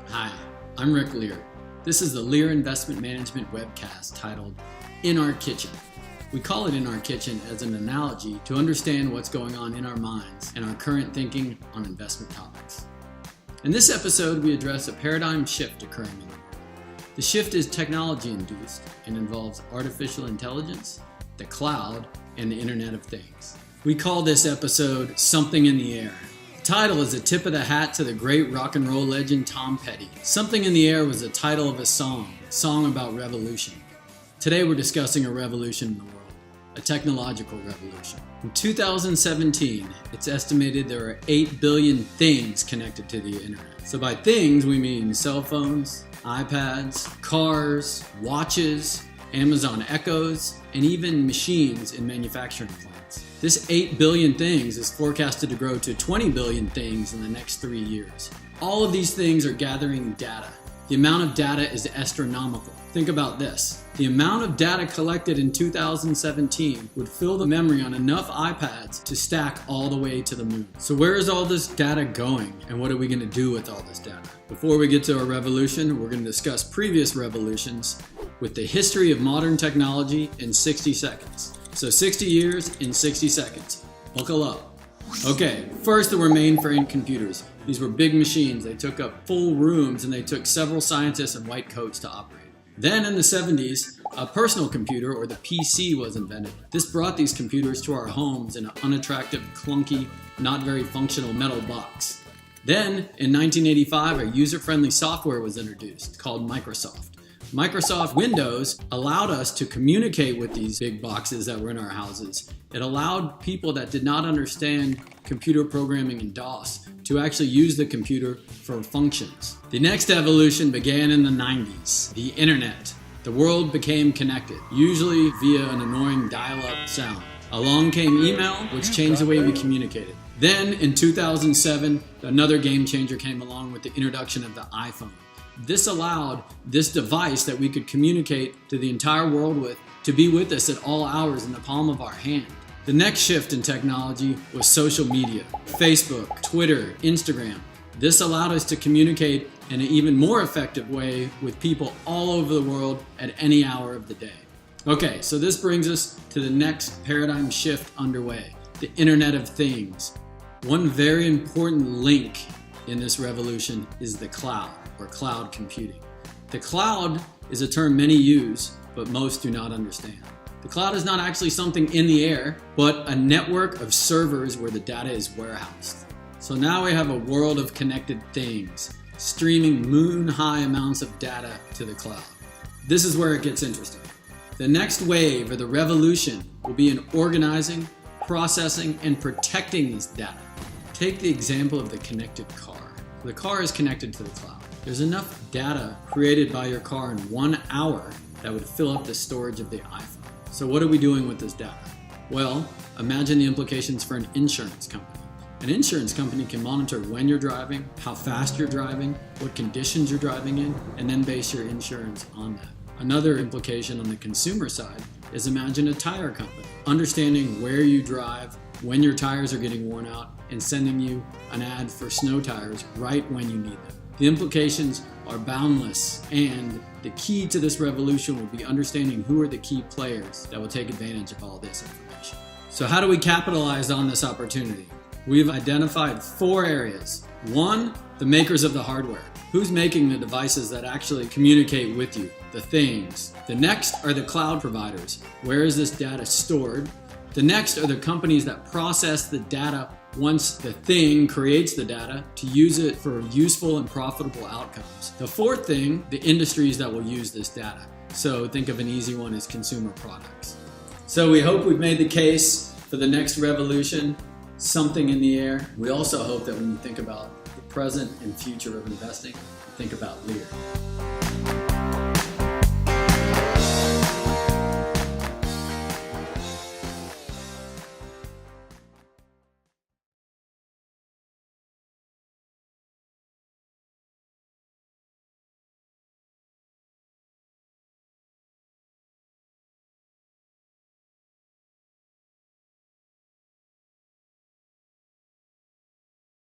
Hi, I'm Rick Lear. This is the Lear Investment Management webcast titled In Our Kitchen. We call it In Our Kitchen as an analogy to understand what's going on in our minds and our current thinking on investment topics. In this episode, we address a paradigm shift occurring in the world. The shift is technology-induced and involves artificial intelligence, the cloud, and the Internet of Things. We call this episode Something in the Air. The title is a tip of the hat to the great rock and roll legend Tom Petty. Something in the Air was the title of a song about revolution. Today we're discussing a revolution in the world, a technological revolution. In 2017, it's estimated there are 8 billion things connected to the internet. So by things, we mean cell phones, iPads, cars, watches, Amazon Echoes, and even machines in manufacturing plants. This 8 billion things is forecasted to grow to 20 billion things in the next 3 years. All of these things are gathering data. The amount of data is astronomical. Think about this. The amount of data collected in 2017 would fill the memory on enough iPads to stack all the way to the moon. So where is all this data going, and what are we going to do with all this data? Before we get to our revolution, we're going to discuss previous revolutions with the history of modern technology in 60 seconds. So 60 years in 60 seconds. Buckle up. Okay, first there were mainframe computers. These were big machines. They took up full rooms and they took several scientists in white coats to operate. Then in the 70s, a personal computer, or the PC, was invented. This brought these computers to our homes in an unattractive, clunky, not very functional metal box. Then in 1985, a user-friendly software was introduced called Microsoft. Microsoft Windows allowed us to communicate with these big boxes that were in our houses. It allowed people that did not understand computer programming in DOS to actually use the computer for functions. The next evolution began in the 90s, the internet. The world became connected, usually via an annoying dial-up sound. Along came email, which changed the way we communicated. Then in 2007, another game changer came along with the introduction of the iPhone. This allowed this device that we could communicate to the entire world with to be with us at all hours in the palm of our hand. The next shift in technology was social media, Facebook, Twitter, Instagram. This allowed us to communicate in an even more effective way with people all over the world at any hour of the day. Okay, so this brings us to the next paradigm shift underway, the Internet of Things. One very important link in this revolution is the cloud, or cloud computing. The cloud is a term many use, but most do not understand. The cloud is not actually something in the air, but a network of servers where the data is warehoused. So now we have a world of connected things, streaming moon-high amounts of data to the cloud. This is where it gets interesting. The next wave, or the revolution, will be in organizing, processing, and protecting this data. Take the example of the connected car. The car is connected to the cloud. There's enough data created by your car in 1 hour that would fill up the storage of the iPhone. So what are we doing with this data? Well, imagine the implications for an insurance company. An insurance company can monitor when you're driving, how fast you're driving, what conditions you're driving in, and then base your insurance on that. Another implication on the consumer side is imagine a tire company, understanding where you drive, when your tires are getting worn out, and sending you an ad for snow tires right when you need them. The implications are boundless, and the key to this revolution will be understanding who are the key players that will take advantage of all this information. So how do we capitalize on this opportunity? We've identified 4 areas. 1, the makers of the hardware. Who's making the devices that actually communicate with you, the things? The next are the cloud providers. Where is this data stored? The next are the companies that process the data once the thing creates the data to use it for useful and profitable outcomes. The 4th thing, the industries that will use this data. So think of an easy one as consumer products. So we hope we've made the case for the next revolution, something in the air. We also hope that when you think about the present and future of investing, think about Lear.